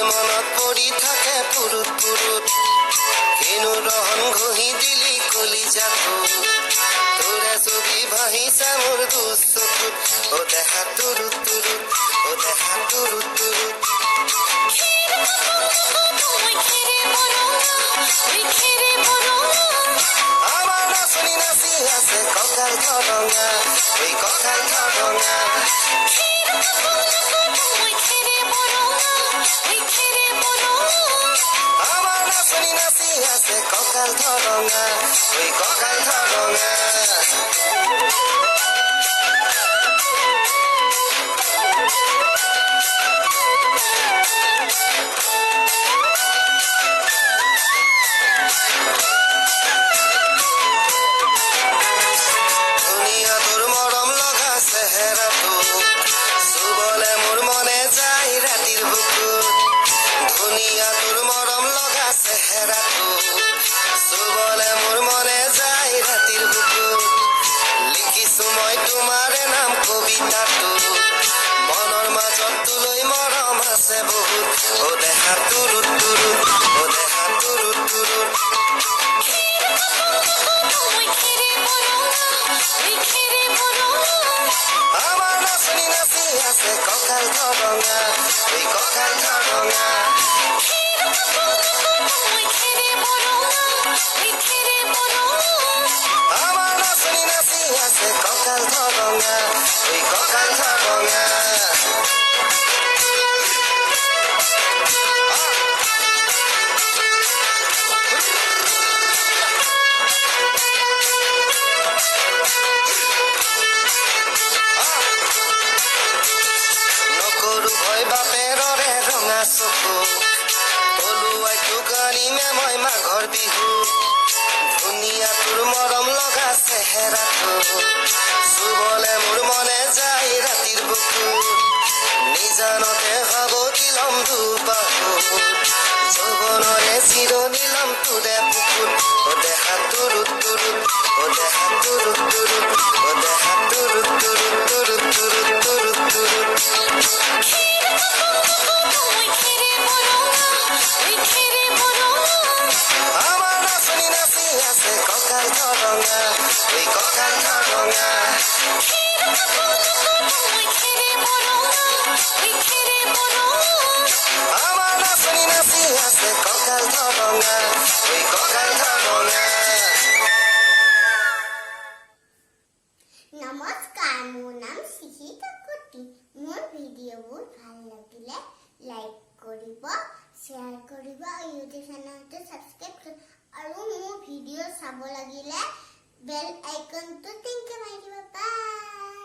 মনত পৰি থাকে পুৰুত পুৰুত কিনো ৰহন ঘঁহি দিলি কলিজাটো তোৰে ছবি ভাহিছে মোৰ দুচ চকুত অ দেখা তুৰুত তুৰুত অ দেখা তুৰুত তুৰুত আমাৰ নাচনি নাচি আছে কঁকাল ধৰঙা ঐ কঁকাল ধৰঙা আমাৰ নাচনি নাচি আছে কঁকাল ধৰঙা ঐ কঁকাল ধৰঙা মনৰ মাজত তুলৈ মৰম আছে বহুত অ দেখা তুৰুত তুৰুত অ দেখা তুৰুত তুৰুত আমাৰ নাচনি নাচি আছে কঁকাল ধৰঙা ঐ কঁকাল ধৰঙা আমাৰ নাচনি নাচি আছে কঁকাল ধৰঙা ঐ কঁকাল ধৰঙা নকৰো ভয় বাপেৰৰে ৰঙা চকু পলুৱাই টোকাৰিমে মই মাঘৰ বিহু ধুনীয়া তোৰ মৰম লগা চেহেৰাটো চুবলে মোৰ মনে যায় ৰাতিৰ বুকু নিজানতে খাব দিলম দুবাহু যৌৱনৰে চিৰণি লম তোৰে বুকুত অ দেখা তুৰুত তুৰুত অ দেখা তুৰুত তুৰুত অ দেখা তুৰুত তুৰুত তুৰুত তুৰুত তুৰুত তুৰুত আমাৰ নাচনি নাচি আছে কঁকাল ধৰঙা ঐ কঁকাল ধৰঙা আমাৰ নাচনি নাচি আছে কঁকাল ধৰঙা ঐ কঁকাল ধৰঙা নমস্কাৰ, মোৰ নাম চিহি কাকতি। মোৰ ভিডিঅ'বোৰ ভাল লাগিলে লাইক কৰিব, শ্বেয়াৰ কৰিব আৰু ইউটিউব চেনেলটো ছাবস্ক্ৰাইব কৰিব আৰু মোৰ ভিডিঅ' চাব লাগিলে বেল আইকনটো টিংকে মাৰি দিব। বাই।